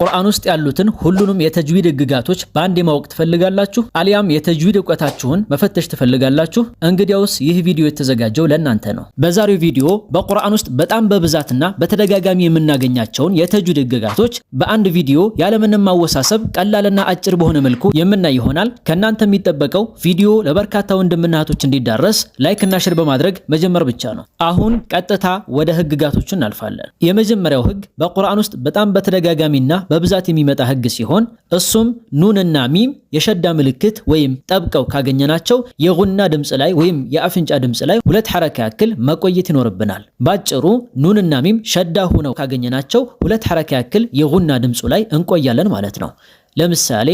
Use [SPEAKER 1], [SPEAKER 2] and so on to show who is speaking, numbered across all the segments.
[SPEAKER 1] ቁርአን ውስጥ ያሉትን ሁሉንም የተጅዊድ ህግጋቶች በአንድ ማወቅ ትፈልጋላችሁ? አሊያም የተጅዊድ ዕውቀታችሁን መፈተሽ ትፈልጋላችሁ? እንግዲያውስ ይህ ቪዲዮ የተዘጋጀው ለእናንተ ነው። በዛሬው ቪዲዮ በቁርአን ውስጥ በጣም በብዛትና በተደጋጋሚ የምናገኛቸውን የተጅዊድ ህግጋቶች በአንድ ቪዲዮ ያለምንም ማወሳሰብ ቀላልና አጭር በሆነ መልኩ የምናይ ይሆናል። ከእናንተ የሚጠበቀው ቪዲዮ ለበርካታ ወንድምና እህቶች እንዲዳረስ ላይክ እና ሼር በማድረግ መጀመር ብቻ ነው። አሁን ቀጥታ ወደ ህግጋቶቹ እናልፋለን። የመጀመሪያው ህግ በቁርአን ውስጥ በጣም በተደጋጋሚና በብዛት የሚመጣ ህግ ሲሆን እሱም ኑንና ሚም የሸዳ ምልክት ወይም ጠብቀው ካገኘናቸው የጉና ድምጽ ላይ ወይም የአፍንጫ ድምጽ ላይ ሁለት ሐረካ ያክል መቆየት ይኖርብናል። ባጭሩ ኑንና ሚም ሸዳ ሆነው ካገኘናቸው ሁለት ሐረካ ያክል የጉና ድምጹ ላይ እንቆያለን ማለት ነው። ለምሳሌ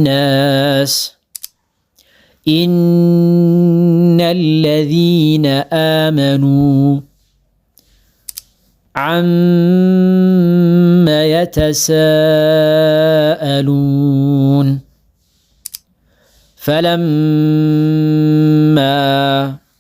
[SPEAKER 1] ቢረቢናስ ኢነለዚነ አመኑ عما يتساءلون فلما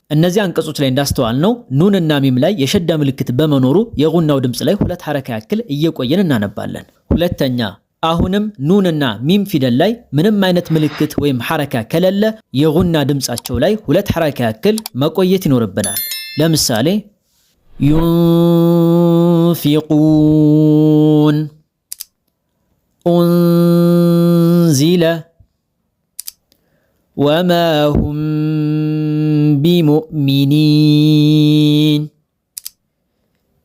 [SPEAKER 1] እነዚህ አንቀጾች ላይ እንዳስተዋል ነው ኑንና ሚም ላይ የሸዳ ምልክት በመኖሩ የጉናው ድምጽ ላይ ሁለት ሐረካ ያክል እየቆየን እናነባለን። ሁለተኛ አሁንም ኑንና ሚም ፊደል ላይ ምንም አይነት ምልክት ወይም ሐረካ ከሌለ የጉና ድምጻቸው ላይ ሁለት ሐረካ ያክል መቆየት ይኖርብናል። ለምሳሌ ينفقون أنزل وما هم بمؤمنين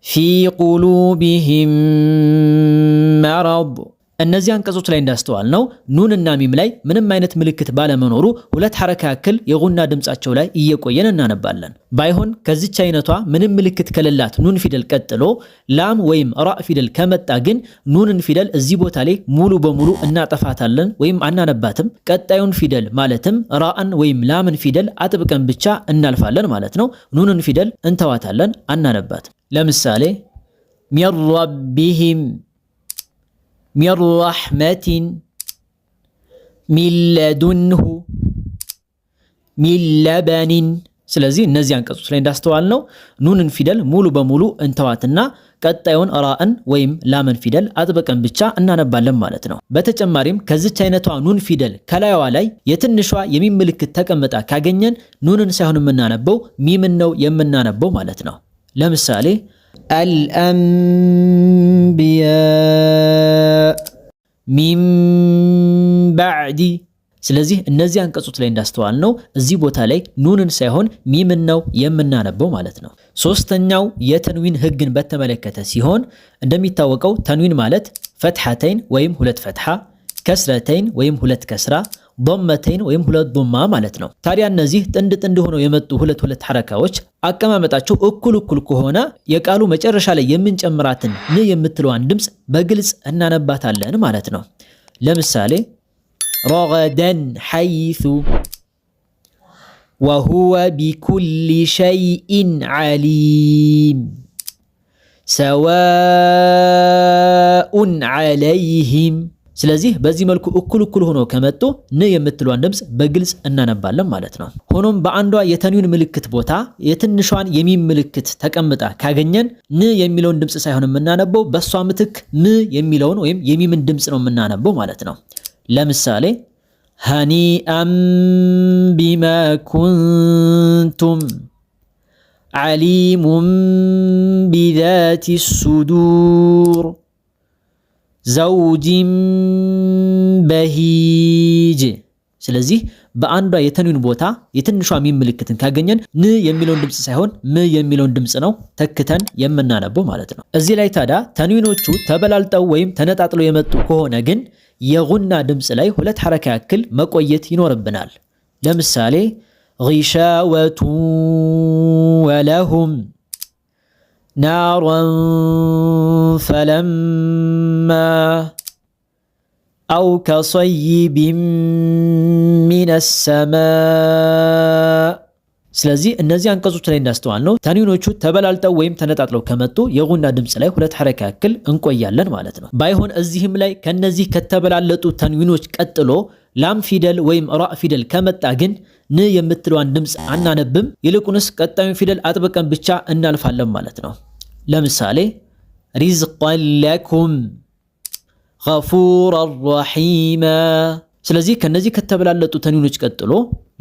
[SPEAKER 1] في قلوبهم مرض እነዚህ አንቀጾች ላይ እንዳስተዋል ነው ኑንና ሚም ላይ ምንም አይነት ምልክት ባለመኖሩ ሁለት ሐረካ ያክል የጉና ድምጻቸው ላይ እየቆየን እናነባለን። ባይሆን ከዚች አይነቷ ምንም ምልክት ከሌላት ኑን ፊደል ቀጥሎ ላም ወይም ራ ፊደል ከመጣ ግን ኑንን ፊደል እዚህ ቦታ ላይ ሙሉ በሙሉ እናጠፋታለን ወይም አናነባትም። ቀጣዩን ፊደል ማለትም ራአን ወይም ላምን ፊደል አጥብቀን ብቻ እናልፋለን ማለት ነው። ኑንን ፊደል እንተዋታለን፣ አናነባትም። ለምሳሌ ሚን ረቢሂም من رحمة من لدنه من لبن ስለዚህ እነዚህ አንቀጾች ላይ እንዳስተዋል ነው ኑንን ፊደል ሙሉ በሙሉ እንተዋትና ቀጣዩን ራአን ወይም ላምን ፊደል አጥብቀን ብቻ እናነባለን ማለት ነው። በተጨማሪም ከዚች አይነቷ ኑን ፊደል ከላይዋ ላይ የትንሿ የሚም ምልክት ተቀምጣ ካገኘን ኑንን ሳይሆን የምናነበው ሚምን ነው የምናነበው ማለት ነው። ለምሳሌ الأنبياء من بعد ስለዚህ እነዚህ አንቀጾች ላይ እንዳስተዋል ነው እዚህ ቦታ ላይ ኑንን ሳይሆን ሚምን ነው የምናነበው ማለት ነው። ሶስተኛው የተንዊን ህግን በተመለከተ ሲሆን እንደሚታወቀው ተንዊን ማለት ፈትሐተይን ወይም ሁለት ፈትሐ፣ ከስረተይን ወይም ሁለት ከስራ፣ ضمተይን ወይም ሁለት ضማ ማለት ነው። ታዲያ እነዚህ ጥንድ ጥንድ ሆነው የመጡ ሁለት ሁለት ሐረካዎች አቀማመጣቸው እኩል ከሆነ የቃሉ መጨረሻ ላይ የምንጨምራትን ን የምትለዋን ድምጽ በግልጽ እናነባታለን ማለት ነው። ለምሳሌ ረገደን ሐይሱ ወሁወ ቢኩሊ ሸይኢን ዓሊም ሰዋኡን ዓለይሂም። ስለዚህ በዚህ መልኩ እኩል ሆኖ ከመጡ ን የምትለዋን ድምጽ በግልጽ እናነባለን ማለት ነው። ሆኖም በአንዷ የተንዊን ምልክት ቦታ የትንሿን የሚም ምልክት ተቀምጣ ካገኘን ን የሚለውን ድምጽ ሳይሆን የምናነበው በሷ ምትክ ም የሚለውን ወይም የሚምን ድምጽ ነው የምናነበው ማለት ነው። ለምሳሌ ሀኒአን ቢማ ኩንቱም ዓሊሙን ቢዛቲ ሱዱር ዘውጅን በሂጅ። ስለዚህ በአንዷ የተንዊን ቦታ የትንሿ ሚም ምልክትን ካገኘን ን የሚለውን ድምጽ ሳይሆን ም የሚለውን ድምጽ ነው ተክተን የምናነበው ማለት ነው። እዚህ ላይ ታዲያ ተንዊኖቹ ተበላልጠው ወይም ተነጣጥለው የመጡ ከሆነ ግን የጉና ድምጽ ላይ ሁለት ሐረካ ያክል መቆየት ይኖርብናል። ለምሳሌ ጊሻወቱ ወለሁም ናራን ፈለማ አው ከሰይቢን ሚነ ሰማእ። ስለዚህ እነዚህ አንቀጾች ላይ እንዳስተዋል ነው ተንዊኖቹ ተበላልጠው ወይም ተነጣጥለው ከመጡ የጉና ድምጽ ላይ ሁለት ሐረካ ያክል እንቆያለን ማለት ነው። ባይሆን እዚህም ላይ ከነዚህ ከተበላለጡ ተንዊኖች ቀጥሎ ላም ፊደል ወይም ራ ፊደል ከመጣ ግን ን የምትለዋን ድምጽ አናነብም፣ ይልቁንስ ቀጣዩን ፊደል አጥብቀን ብቻ እናልፋለን ማለት ነው። ለምሳሌ ሪዝቀን ለኩም ገፉረን ረሒማ። ስለዚህ ከነዚህ ከተበላለጡ ተንዊኖች ቀጥሎ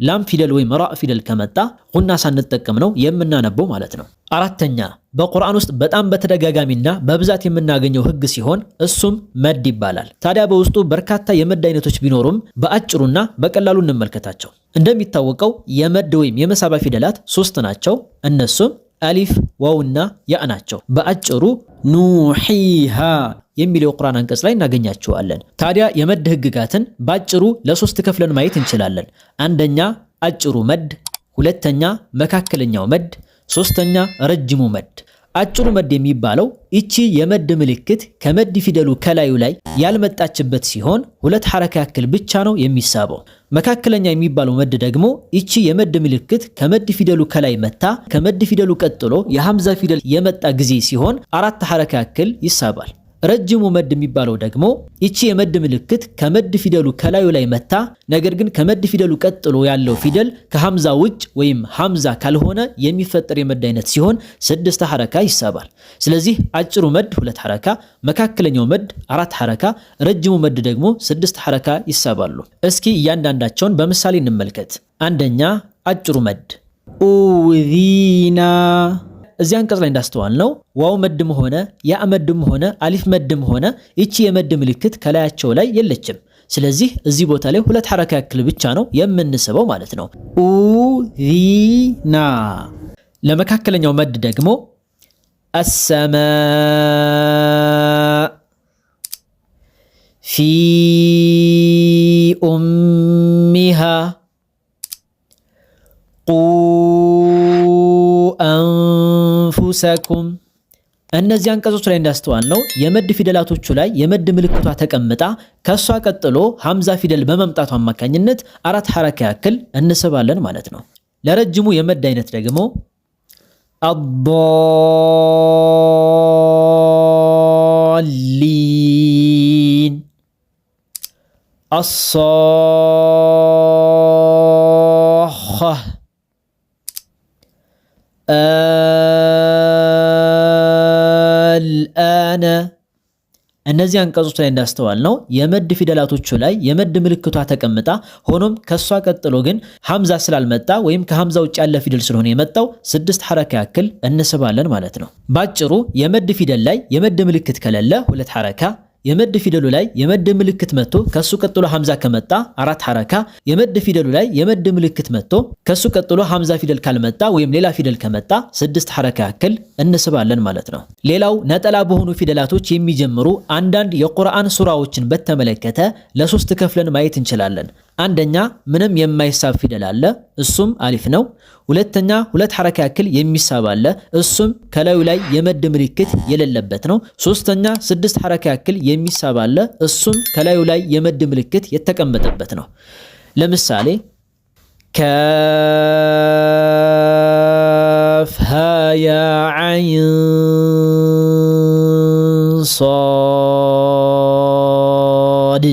[SPEAKER 1] ላም ፊደል ወይም ራ ፊደል ከመጣ ጉና ሳንጠቀም ነው የምናነበው ማለት ነው። አራተኛ በቁርአን ውስጥ በጣም በተደጋጋሚና በብዛት የምናገኘው ህግ ሲሆን እሱም መድ ይባላል። ታዲያ በውስጡ በርካታ የመድ አይነቶች ቢኖሩም በአጭሩና በቀላሉ እንመልከታቸው። እንደሚታወቀው የመድ ወይም የመሳቢያ ፊደላት 3 ናቸው። እነሱም አሊፍ፣ ዋውና ያ ናቸው። በአጭሩ ኑሂሃ የሚለው የቁርአን አንቀጽ ላይ እናገኛቸዋለን። ታዲያ የመድ ህግጋትን ባጭሩ ለ3 ከፍለን ማየት እንችላለን። አንደኛ አጭሩ መድ፣ ሁለተኛ መካከለኛው መድ፣ ሶስተኛ ረጅሙ መድ። አጭሩ መድ የሚባለው እቺ የመድ ምልክት ከመድ ፊደሉ ከላዩ ላይ ያልመጣችበት ሲሆን 2 ሐረካ ያክል ብቻ ነው የሚሳበው። መካከለኛ የሚባለው መድ ደግሞ እቺ የመድ ምልክት ከመድ ፊደሉ ከላይ መታ ከመድ ፊደሉ ቀጥሎ የሐምዛ ፊደል የመጣ ጊዜ ሲሆን 4 ሐረካ ያክል ይሳባል። ረጅሙ መድ የሚባለው ደግሞ እቺ የመድ ምልክት ከመድ ፊደሉ ከላዩ ላይ መታ ነገር ግን ከመድ ፊደሉ ቀጥሎ ያለው ፊደል ከሐምዛ ውጭ ወይም ሐምዛ ካልሆነ የሚፈጠር የመድ አይነት ሲሆን 6 ሐረካ ይሳባል። ስለዚህ አጭሩ መድ 2 ሐረካ፣ መካከለኛው መድ 4 ሐረካ፣ ረጅሙ መድ ደግሞ 6 ሐረካ ይሳባሉ። እስኪ እያንዳንዳቸውን በምሳሌ እንመልከት። አንደኛ አጭሩ መድ ኡዚና። እዚህ አንቀጽ ላይ እንዳስተዋል ነው ዋው መድም ሆነ ያ መድም ሆነ አሊፍ መድም ሆነ እቺ የመድ ምልክት ከላያቸው ላይ የለችም። ስለዚህ እዚህ ቦታ ላይ 2 ሐረካ ያክል ብቻ ነው የምንስበው ማለት ነው። ኡዚና። ለመካከለኛው መድ ደግሞ አሰማ ፊ ኡሚሃ አንፉሰኩም። እነዚህ አንቀጾች ላይ እንዳስተዋል ነው የመድ ፊደላቶቹ ላይ የመድ ምልክቷ ተቀምጣ ከሷ ቀጥሎ ሐምዛ ፊደል በመምጣቱ አማካኝነት 4 ሐረካ ያክል እንስባለን ማለት ነው። ለረጅሙ የመድ አይነት ደግሞ አሊን፣ አሳኻ፣ አልአነ። እነዚህ አንቀጾች ላይ እንዳስተዋል ነው የመድ ፊደላቶቹ ላይ የመድ ምልክቷ ተቀምጣ ሆኖም ከሷ ቀጥሎ ግን ሐምዛ ስላልመጣ ወይም ከሐምዛ ውጭ ያለ ፊደል ስለሆነ የመጣው 6 ሐረካ ያክል እንስባለን ማለት ነው። ባጭሩ የመድ ፊደል ላይ የመድ ምልክት ከሌለ 2 ሐረካ፣ የመድ ፊደሉ ላይ የመድ ምልክት መጥቶ ከሱ ቀጥሎ ሐምዛ ከመጣ 4 ሐረካ፣ የመድ ፊደሉ ላይ የመድ ምልክት መጥቶ ከሱ ቀጥሎ ሐምዛ ፊደል ካልመጣ ወይም ሌላ ፊደል ከመጣ 6 ሐረካ ያክል እንስባለን ማለት ነው። ሌላው ነጠላ በሆኑ ፊደላቶች የሚጀምሩ አንዳንድ የቁርአን ሱራዎችን በተመለከተ ለ3 ከፍለን ማየት እንችላለን። አንደኛ ምንም የማይሳብ ፊደል አለ፣ እሱም አሊፍ ነው። ሁለተኛ 2 ሐረካ ያክል የሚሳብ አለ፣ እሱም ከላዩ ላይ የመድ ምልክት የሌለበት ነው። ሶስተኛ 6 ሐረካ ያክል የሚሳብ አለ፣ እሱም ከላዩ ላይ የመድ ምልክት የተቀመጠበት ነው። ለምሳሌ ካፍ ሃ ያ ዐይን ሷድ።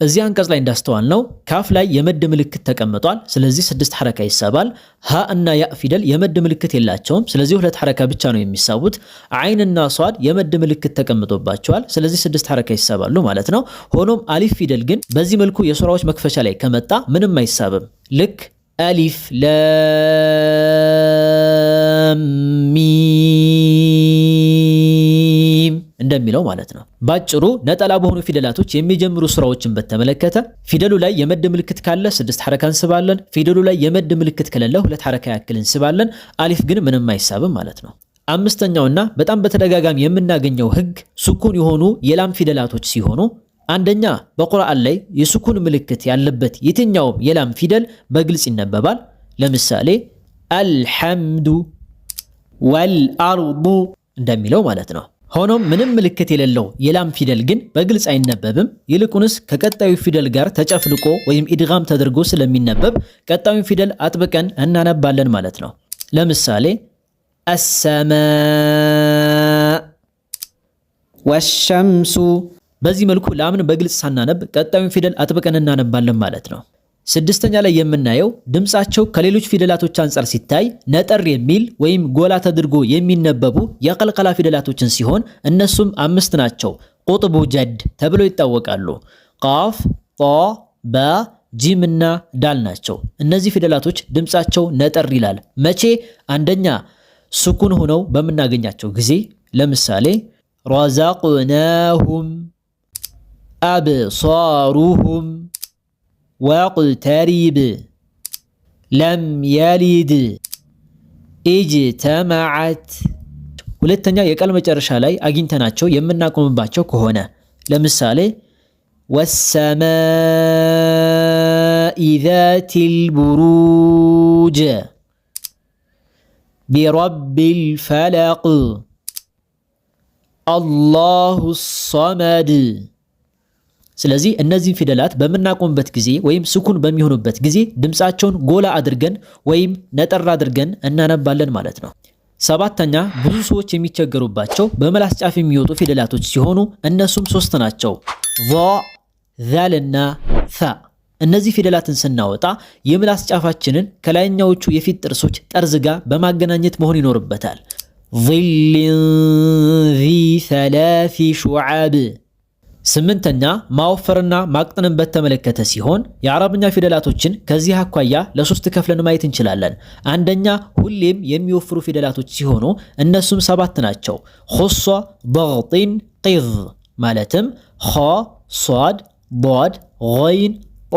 [SPEAKER 1] እዚህ አንቀጽ ላይ እንዳስተዋል ነው ካፍ ላይ የመድ ምልክት ተቀምጧል። ስለዚህ 6 ሐረካ ይሳባል። ሀ እና ያ ፊደል የመድ ምልክት የላቸውም። ስለዚህ 2 ሐረካ ብቻ ነው የሚሳቡት። አይን እና ሷድ የመድ ምልክት ተቀምጦባቸዋል። ስለዚህ 6 ሐረካ ይሳባሉ ማለት ነው። ሆኖም አሊፍ ፊደል ግን በዚህ መልኩ የሱራዎች መክፈቻ ላይ ከመጣ ምንም አይሳብም። ልክ አሊፍ ላም ሚም እንደሚለው ማለት ነው። ባጭሩ ነጠላ በሆኑ ፊደላቶች የሚጀምሩ ሱራዎችን በተመለከተ ፊደሉ ላይ የመድ ምልክት ካለ 6 ሐረካ እንስባለን። ፊደሉ ላይ የመድ ምልክት ከሌለ 2 ሐረካ ያክል እንስባለን። አሊፍ ግን ምንም አይሳብም ማለት ነው። አምስተኛውና በጣም በተደጋጋሚ የምናገኘው ህግ ሱኩን የሆኑ የላም ፊደላቶች ሲሆኑ አንደኛ በቁርአን ላይ የሱኩን ምልክት ያለበት የትኛውም የላም ፊደል በግልጽ ይነበባል። ለምሳሌ አልሐምዱ ወልአርዱ እንደሚለው ማለት ነው። ሆኖም ምንም ምልክት የሌለው የላም ፊደል ግን በግልጽ አይነበብም። ይልቁንስ ከቀጣዩ ፊደል ጋር ተጨፍልቆ ወይም ኢድጋም ተደርጎ ስለሚነበብ ቀጣዩን ፊደል አጥብቀን እናነባለን ማለት ነው። ለምሳሌ አሰማ ወሸምሱ። በዚህ መልኩ ላምን በግልጽ ሳናነብ ቀጣዩን ፊደል አጥብቀን እናነባለን ማለት ነው። ስድስተኛ ላይ የምናየው ድምጻቸው ከሌሎች ፊደላቶች አንጻር ሲታይ ነጠር የሚል ወይም ጎላ ተደርጎ የሚነበቡ የቀልቀላ ፊደላቶችን ሲሆን እነሱም 5 ናቸው። ቁጥቡ ጀድ ተብለው ይታወቃሉ። ቃፍ፣ ጣ፣ ባ፣ ጂም እና ዳል ናቸው። እነዚህ ፊደላቶች ድምጻቸው ነጠር ይላል። መቼ? አንደኛ ስኩን ሆነው በምናገኛቸው ጊዜ ለምሳሌ ረዘቅናሁም፣ አብሳሩሁም፣ ወቅተሪብ፣ ለም የሊድ፣ ኢጅተመዐት። ሁለተኛ የቃል መጨረሻ ላይ አግኝተናቸው የምናቆምባቸው ከሆነ ለምሳሌ ወሰማኢ ዛቲል ቡሩጅ፣ ቢረቢል ፈለቅ፣ አላሁ ሰመድ። ስለዚህ እነዚህን ፊደላት በምናቆምበት ጊዜ ወይም ስኩን በሚሆኑበት ጊዜ ድምፃቸውን ጎላ አድርገን ወይም ነጠር አድርገን እናነባለን ማለት ነው። ሰባተኛ ብዙ ሰዎች የሚቸገሩባቸው በምላስ ጫፍ የሚወጡ ፊደላቶች ሲሆኑ እነሱም 3 ናቸው። ዛ፣ ዛል እና ሳ። እነዚህ ፊደላትን ስናወጣ የምላስ ጫፋችንን ከላይኛዎቹ የፊት ጥርሶች ጠርዝ ጋር በማገናኘት መሆን ይኖርበታል። ዚልን ዚ ሰላሲ ሹዓብ። ስምንተኛ ማወፈርና ማቅጠንን በተመለከተ ሲሆን የአረብኛ ፊደላቶችን ከዚህ አኳያ ለ3 ከፍለን ማየት እንችላለን። አንደኛ ሁሌም የሚወፍሩ ፊደላቶች ሲሆኑ እነሱም 7 ናቸው። ኹሷ፣ ضغጢን፣ ቂዝ ማለትም ኸ፣ ሷድ፣ ዷድ፣ ገይን፣ ጣ፣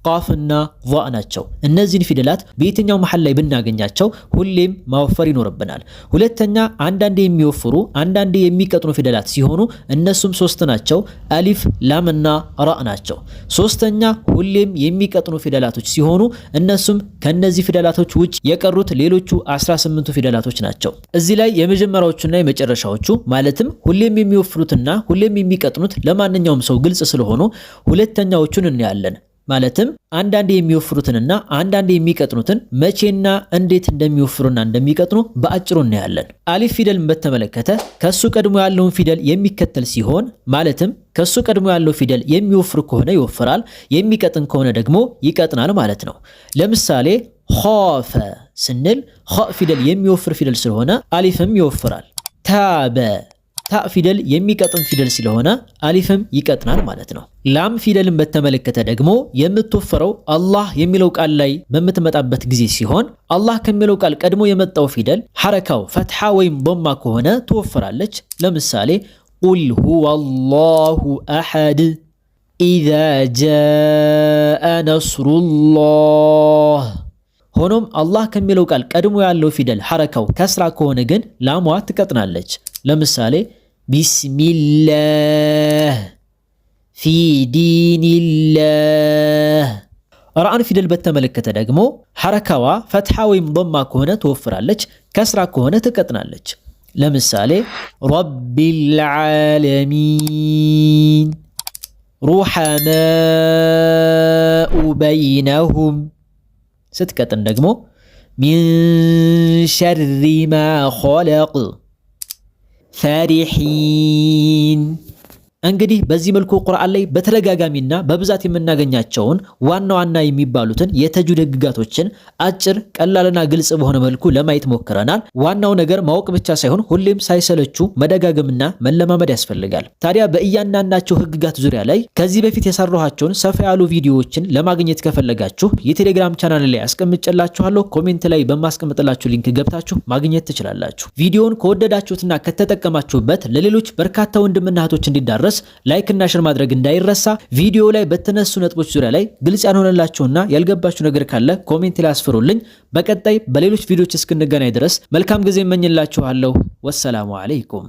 [SPEAKER 1] ቃፍና ዛ ናቸው። እነዚህን ፊደላት በየትኛው መሐል ላይ ብናገኛቸው ሁሌም ማወፈር ይኖርብናል። ሁለተኛ አንዳንዴ የሚወፍሩ አንዳንዴ የሚቀጥኑ ፊደላት ሲሆኑ እነሱም 3 ናቸው። አሊፍ፣ ላምና ራ ናቸው። ሶስተኛ ሁሌም የሚቀጥኑ ፊደላቶች ሲሆኑ እነሱም ከነዚህ ፊደላቶች ውጭ የቀሩት ሌሎቹ 18ቱ ፊደላቶች ናቸው። እዚህ ላይ የመጀመሪያዎቹና የመጨረሻዎቹ ማለትም ሁሌም የሚወፍሩትና ሁሌም የሚቀጥኑት ለማንኛውም ሰው ግልጽ ስለሆኑ ሁለተኛዎቹን እናያለን። ማለትም አንዳንዴ የሚወፍሩትንና አንዳንዴ የሚቀጥኑትን መቼና እንዴት እንደሚወፍሩና እንደሚቀጥኑ በአጭሩ እናያለን። አሊፍ ፊደልን በተመለከተ ከሱ ቀድሞ ያለውን ፊደል የሚከተል ሲሆን ማለትም ከሱ ቀድሞ ያለው ፊደል የሚወፍር ከሆነ ይወፍራል፣ የሚቀጥን ከሆነ ደግሞ ይቀጥናል ማለት ነው። ለምሳሌ ኻፈ ስንል ኻ ፊደል የሚወፍር ፊደል ስለሆነ አሊፍም ይወፍራል። ታበ ታ ፊደል የሚቀጥን ፊደል ስለሆነ አሊፍም ይቀጥናል ማለት ነው። ላም ፊደልን በተመለከተ ደግሞ የምትወፈረው አላህ የሚለው ቃል ላይ በምትመጣበት ጊዜ ሲሆን አላህ ከሚለው ቃል ቀድሞ የመጣው ፊደል ሐረካው ፈትሐ ወይም ዶማ ከሆነ ትወፍራለች። ለምሳሌ ቁል ሁወ አላሁ አሐድ፣ ኢዛ ጃአ ነስሩላህ። ሆኖም አላህ ከሚለው ቃል ቀድሞ ያለው ፊደል ሐረካው ከስራ ከሆነ ግን ላሟ ትቀጥናለች። ለምሳሌ ቢስሚላህ፣ ፊ ዲንላህ። ራእን ፊደል በተመለከተ ደግሞ ሐረካዋ ፈትሐ ወይም ዶማ ከሆነ ትወፍራለች፣ ከስራ ከሆነ ትቀጥናለች። ለምሳሌ ረቢል ዓለሚን፣ ሩሐማኡ በይነሁም። ስትቀጥን ደግሞ ሚን ሸሪ ማ ኸለቅ፣ ፈሪሒን። እንግዲህ በዚህ መልኩ ቁርአን ላይ በተደጋጋሚና በብዛት የምናገኛቸውን ዋና ዋና የሚባሉትን የተጅዊድ ህግጋቶችን አጭር ቀላልና ግልጽ በሆነ መልኩ ለማየት ሞክረናል። ዋናው ነገር ማወቅ ብቻ ሳይሆን ሁሌም ሳይሰለቹ መደጋገምና መለማመድ ያስፈልጋል። ታዲያ በእያንዳንዳቸው ህግጋት ዙሪያ ላይ ከዚህ በፊት የሰራኋቸውን ሰፋ ያሉ ቪዲዮዎችን ለማግኘት ከፈለጋችሁ የቴሌግራም ቻናል ላይ አስቀምጬላችኋለሁ። ኮሜንት ላይ በማስቀምጥላችሁ ሊንክ ገብታችሁ ማግኘት ትችላላችሁ። ቪዲዮውን ከወደዳችሁትና ከተጠቀማችሁበት ለሌሎች በርካታ ወንድምና እህቶች እንዲዳረስ ላይክ እና ሼር ማድረግ እንዳይረሳ። ቪዲዮ ላይ በተነሱ ነጥቦች ዙሪያ ላይ ግልጽ ያልሆነላችሁና ያልገባችሁ ነገር ካለ ኮሜንት ላይ አስፍሩልኝ። በቀጣይ በሌሎች ቪዲዮዎች እስክንገናኝ ድረስ መልካም ጊዜ እመኝላችኋለሁ። ወሰላሙ አለይኩም።